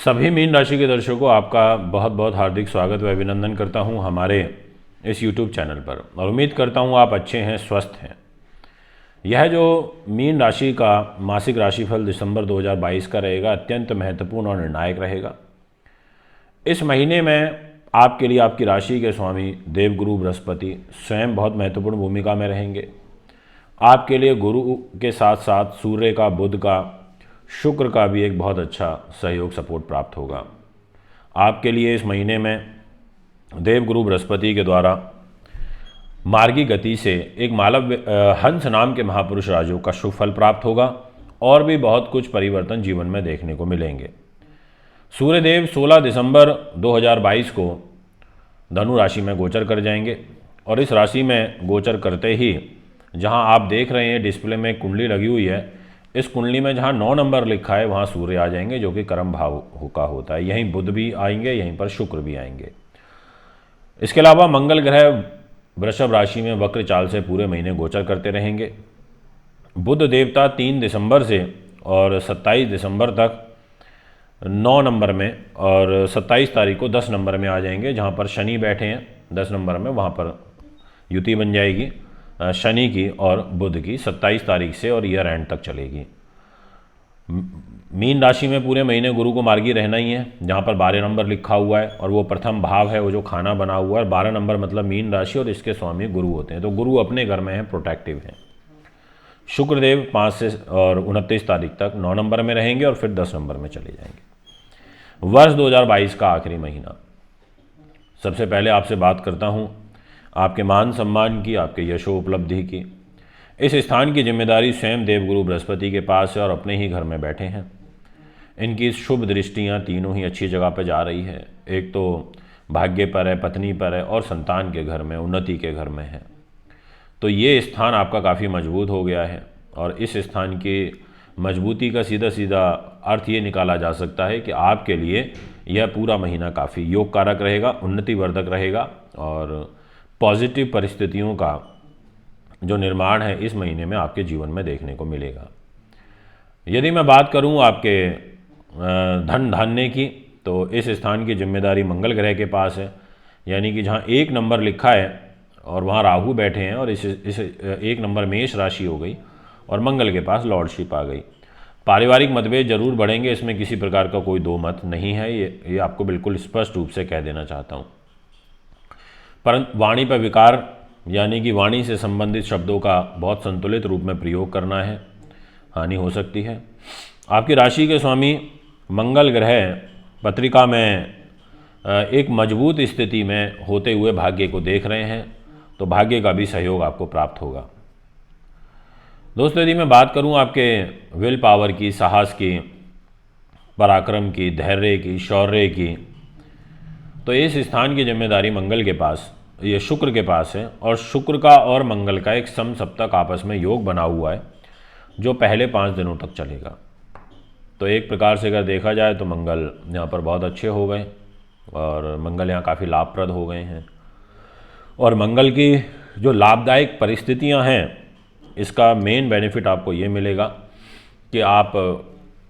सभी मीन राशि के दर्शकों को आपका बहुत बहुत हार्दिक स्वागत व अभिनंदन करता हूं हमारे इस YouTube चैनल पर और उम्मीद करता हूं आप अच्छे हैं, स्वस्थ हैं। यह जो मीन राशि का मासिक राशिफल दिसंबर 2022 का रहेगा, अत्यंत महत्वपूर्ण और निर्णायक रहेगा। इस महीने में आपके लिए आपकी राशि के स्वामी देवगुरु बृहस्पति स्वयं बहुत महत्वपूर्ण भूमिका में रहेंगे। आपके लिए गुरु के साथ साथ सूर्य का, बुध का, शुक्र का भी एक बहुत अच्छा सहयोग सपोर्ट प्राप्त होगा। आपके लिए इस महीने में देवगुरु बृहस्पति के द्वारा मार्गी गति से एक मालव हंस नाम के महापुरुष राजयोग का शुभ फल प्राप्त होगा और भी बहुत कुछ परिवर्तन जीवन में देखने को मिलेंगे। सूर्यदेव 16 दिसंबर 2022 को धनु राशि में गोचर कर जाएंगे और इस राशि में गोचर करते ही जहां आप देख रहे हैं डिस्प्ले में कुंडली लगी हुई है, इस कुंडली में जहां 9 नंबर लिखा है वहां सूर्य आ जाएंगे, जो कि कर्म भाव का होता है। यहीं बुध भी आएंगे, यहीं पर शुक्र भी आएंगे। इसके अलावा मंगल ग्रह वृषभ राशि में वक्र चाल से पूरे महीने गोचर करते रहेंगे। बुध देवता 3 दिसंबर से और 27 दिसंबर तक 9 नंबर में और 27 तारीख को 10 नंबर में आ जाएंगे। जहां पर शनि बैठे हैं 10 नंबर में, वहां पर युति बन जाएगी शनि की और बुध की 27 तारीख से और ईयर एंड तक चलेगी। मीन राशि में पूरे महीने गुरु को मार्गी रहना ही है, जहाँ पर 12 नंबर लिखा हुआ है और वो प्रथम भाव है, वो जो खाना बना हुआ है। 12 नंबर मतलब मीन राशि और इसके स्वामी गुरु होते हैं, तो गुरु अपने घर में है, प्रोटेक्टिव है। शुक्रदेव 5 से और 29 तारीख तक 9 नंबर में रहेंगे और फिर 10 नंबर में चले जाएंगे। वर्ष 2022 का आखिरी महीना। सबसे पहले आपसे बात करता हूँ आपके मान सम्मान की, आपके यशो उपलब्धि की। इस स्थान की जिम्मेदारी स्वयं देवगुरु बृहस्पति के पास है और अपने ही घर में बैठे हैं। इनकी शुभ दृष्टियां तीनों ही अच्छी जगह पर जा रही है। एक तो भाग्य पर है, पत्नी पर है और संतान के घर में, उन्नति के घर में है। तो ये स्थान आपका काफ़ी मजबूत हो गया है और इस स्थान की मजबूती का सीधा सीधा अर्थ ये निकाला जा सकता है कि आपके लिए यह पूरा महीना काफ़ी योग कारक रहेगा, उन्नतिवर्धक रहेगा और पॉजिटिव परिस्थितियों का जो निर्माण है इस महीने में आपके जीवन में देखने को मिलेगा। यदि मैं बात करूं आपके धन धान्य की, तो इस स्थान की जिम्मेदारी मंगल ग्रह के पास है, यानी कि जहां 1 नंबर लिखा है और वहां राहु बैठे हैं और इस 1 नंबर मेष राशि हो गई और मंगल के पास लॉर्डशिप आ गई। पारिवारिक मतभेद जरूर बढ़ेंगे, इसमें किसी प्रकार का कोई दो मत नहीं है, ये आपको बिल्कुल स्पष्ट रूप से कह देना चाहता हूँ। परंतु वाणी पर विकार यानी कि वाणी से संबंधित शब्दों का बहुत संतुलित रूप में प्रयोग करना है, हानि हो सकती है। आपकी राशि के स्वामी मंगल ग्रह पत्रिका में एक मजबूत स्थिति में होते हुए भाग्य को देख रहे हैं, तो भाग्य का भी सहयोग आपको प्राप्त होगा। दोस्तों, यदि मैं बात करूं आपके विल पावर की, साहस की, पराक्रम की, धैर्य की, शौर्य की, तो इस स्थान की जिम्मेदारी मंगल के पास, ये शुक्र के पास है और शुक्र का और मंगल का एक समसप्तक आपस में योग बना हुआ है जो पहले 5 दिनों तक चलेगा। तो एक प्रकार से अगर देखा जाए तो मंगल यहाँ पर बहुत अच्छे हो गए और मंगल यहाँ काफ़ी लाभप्रद हो गए हैं और मंगल की जो लाभदायक परिस्थितियाँ हैं, इसका मेन बेनिफिट आपको ये मिलेगा कि आप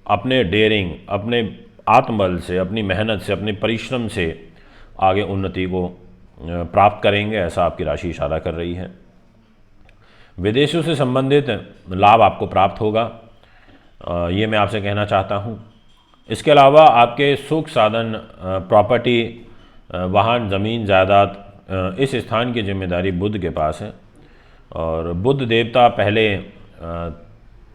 अपने डेयरिंग, अपने आत्मबल से, अपनी मेहनत से, अपने परिश्रम से आगे उन्नति को प्राप्त करेंगे, ऐसा आपकी राशि इशारा कर रही है। विदेशों से संबंधित लाभ आपको प्राप्त होगा, ये मैं आपसे कहना चाहता हूँ। इसके अलावा आपके सुख साधन, प्रॉपर्टी, वाहन, ज़मीन, जायदाद, इस स्थान की जिम्मेदारी बुध के पास है और बुध देवता पहले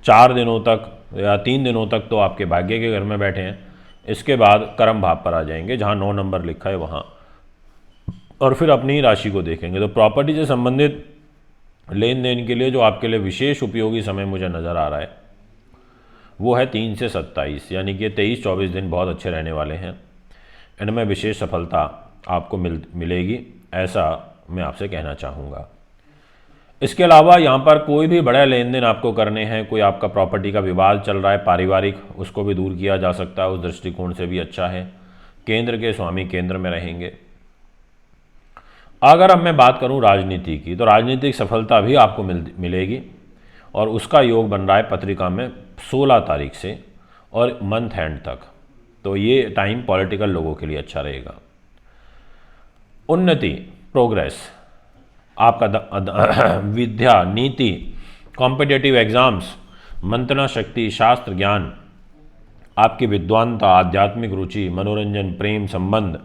4 दिनों तक या 3 दिनों तक तो आपके भाग्य के घर में बैठे हैं। इसके बाद कर्म भाव पर आ जाएंगे, जहाँ 9 नंबर लिखा है वहाँ, और फिर अपनी ही राशि को देखेंगे। तो प्रॉपर्टी से संबंधित लेन देन के लिए जो आपके लिए विशेष उपयोगी समय मुझे नज़र आ रहा है वो है 3 से 27, यानी कि 23-24 दिन बहुत अच्छे रहने वाले हैं। इनमें विशेष सफलता आपको मिलेगी, ऐसा मैं आपसे कहना चाहूँगा। इसके अलावा यहाँ पर कोई भी बड़ा लेन देन आपको करने हैं, कोई आपका प्रॉपर्टी का विवाद चल रहा है पारिवारिक, उसको भी दूर किया जा सकता है, उस दृष्टिकोण से भी अच्छा है। केंद्र के स्वामी केंद्र में रहेंगे। अगर अब मैं बात करूं राजनीति की, तो राजनीतिक सफलता भी आपको मिलेगी और उसका योग बन रहा है पत्रिका में 16 तारीख से और मंथ एंड तक। तो ये टाइम पॉलिटिकल लोगों के लिए अच्छा रहेगा। उन्नति, प्रोग्रेस, आपका विद्या, नीति, कॉम्पिटिटिव एग्जाम्स, मंत्रणा शक्ति, शास्त्र ज्ञान, आपकी विद्वानता, आध्यात्मिक रुचि, मनोरंजन, प्रेम संबंध,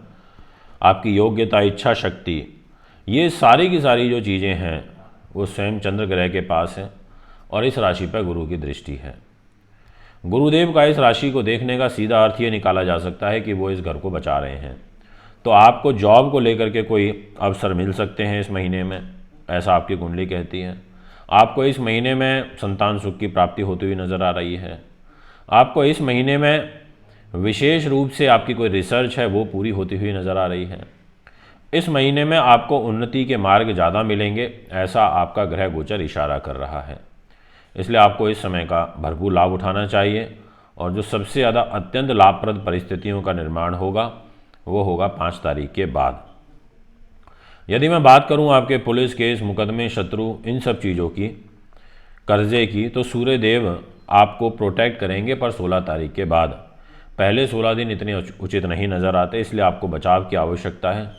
आपकी योग्यता, इच्छा शक्ति, ये सारी की सारी जो चीज़ें हैं वो स्वयं चंद्र ग्रह के पास हैं और इस राशि पर गुरु की दृष्टि है। गुरुदेव का इस राशि को देखने का सीधा अर्थ ये निकाला जा सकता है कि वो इस घर को बचा रहे हैं। तो आपको जॉब को लेकर के कोई अवसर मिल सकते हैं इस महीने में, ऐसा आपकी कुंडली कहती है। आपको इस महीने में संतान सुख की प्राप्ति होती हुई नज़र आ रही है। आपको इस महीने में विशेष रूप से आपकी कोई रिसर्च है वो पूरी होती हुई नज़र आ रही है। इस महीने में आपको उन्नति के मार्ग ज़्यादा मिलेंगे, ऐसा आपका ग्रह गोचर इशारा कर रहा है। इसलिए आपको इस समय का भरपूर लाभ उठाना चाहिए और जो सबसे ज़्यादा अत्यंत लाभप्रद परिस्थितियों का निर्माण होगा वो होगा 5 तारीख के बाद। यदि मैं बात करूं आपके पुलिस केस, मुकदमे, शत्रु, इन सब चीज़ों की, कर्जे की, तो सूर्य देव आपको प्रोटेक्ट करेंगे, पर 16 तारीख के बाद। पहले 16 दिन इतने उचित नहीं नज़र आते, इसलिए आपको बचाव की आवश्यकता है।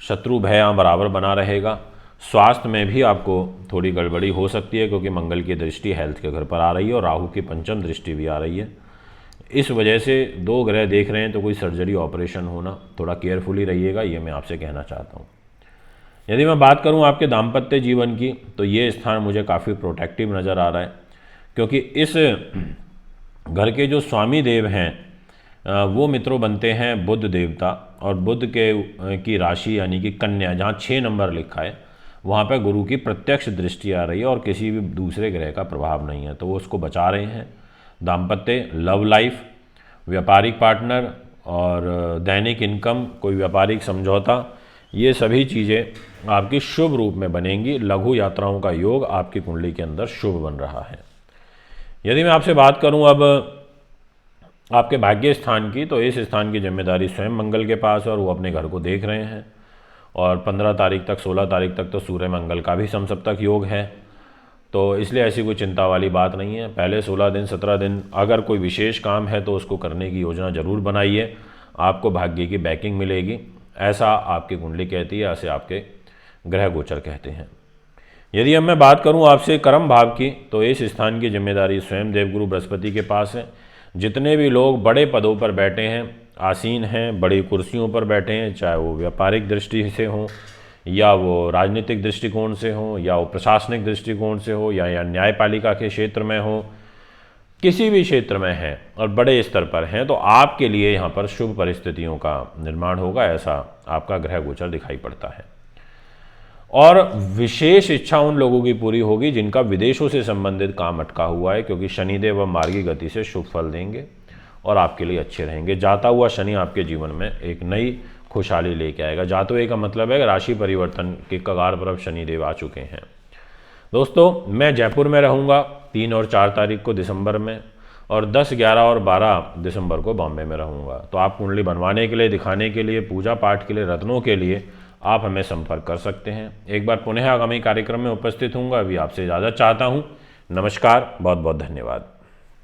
शत्रु भय यहाँ बराबर बना रहेगा। स्वास्थ्य में भी आपको थोड़ी गड़बड़ी हो सकती है क्योंकि मंगल की दृष्टि हेल्थ के घर पर आ रही है और राहु की पंचम दृष्टि भी आ रही है। इस वजह से 2 ग्रह देख रहे हैं तो कोई सर्जरी ऑपरेशन होना, थोड़ा केयरफुली रहिएगा, ये मैं आपसे कहना चाहता हूँ। यदि मैं बात करूँ आपके दाम्पत्य जीवन की, तो ये स्थान मुझे काफ़ी प्रोटेक्टिव नज़र आ रहा है क्योंकि इस घर के जो स्वामी देव हैं वो मित्रों बनते हैं बुध देवता, और बुध की राशि यानी कि कन्या, जहाँ 6 नंबर लिखा है वहाँ पर गुरु की प्रत्यक्ष दृष्टि आ रही है और किसी भी दूसरे ग्रह का प्रभाव नहीं है, तो वो उसको बचा रहे हैं। दाम्पत्य, लव लाइफ, व्यापारिक पार्टनर और दैनिक इनकम, कोई व्यापारिक समझौता, ये सभी चीज़ें आपकी शुभ रूप में बनेंगी। लघु यात्राओं का योग आपकी कुंडली के अंदर शुभ बन रहा है। यदि मैं आपसे बात करूं अब आपके भाग्य स्थान की, तो इस स्थान की जिम्मेदारी स्वयं मंगल के पास है और वो अपने घर को देख रहे हैं। और 15 तारीख तक, 16 तारीख तक तो सूर्य मंगल का भी समसप्तक योग है, तो इसलिए ऐसी कोई चिंता वाली बात नहीं है। पहले 16 दिन, 17 दिन अगर कोई विशेष काम है तो उसको करने की योजना ज़रूर बनाइए, आपको भाग्य की बैकिंग मिलेगी, ऐसा आपकी कुंडली कहती है, ऐसे आपके ग्रह गोचर कहते हैं। यदि अब मैं बात करूं आपसे कर्म भाव की, तो इस स्थान की जिम्मेदारी स्वयं देवगुरु बृहस्पति के पास है। जितने भी लोग बड़े पदों पर बैठे हैं, आसीन हैं, बड़ी कुर्सियों पर बैठे हैं, चाहे वो व्यापारिक दृष्टि से हों या वो राजनीतिक दृष्टिकोण से हों या वो प्रशासनिक दृष्टिकोण से हो या न्यायपालिका के क्षेत्र में हो, किसी भी क्षेत्र में हैं और बड़े स्तर पर हैं, तो आपके लिए यहाँ पर शुभ परिस्थितियों का निर्माण होगा, ऐसा आपका ग्रह गोचर दिखाई पड़ता है। और विशेष इच्छा उन लोगों की पूरी होगी जिनका विदेशों से संबंधित काम अटका हुआ है, क्योंकि शनिदेव अब मार्गी गति से शुभ फल देंगे और आपके लिए अच्छे रहेंगे। जाता हुआ शनि आपके जीवन में एक नई खुशहाली लेके आएगा। जाते हुए का मतलब है राशि परिवर्तन के कगार पर अब शनिदेव आ चुके हैं। दोस्तों, मैं जयपुर में रहूँगा 3 और 4 तारीख को दिसंबर में, और 10, 11 और 12 दिसंबर को बॉम्बे में रहूँगा। तो आप कुंडली बनवाने के लिए, दिखाने के लिए, पूजा पाठ के लिए, रत्नों के लिए आप हमें संपर्क कर सकते हैं। एक बार पुनः आगामी कार्यक्रम में उपस्थित हूँगा, अभी आपसे इजाज़त चाहता हूँ। नमस्कार, बहुत बहुत धन्यवाद।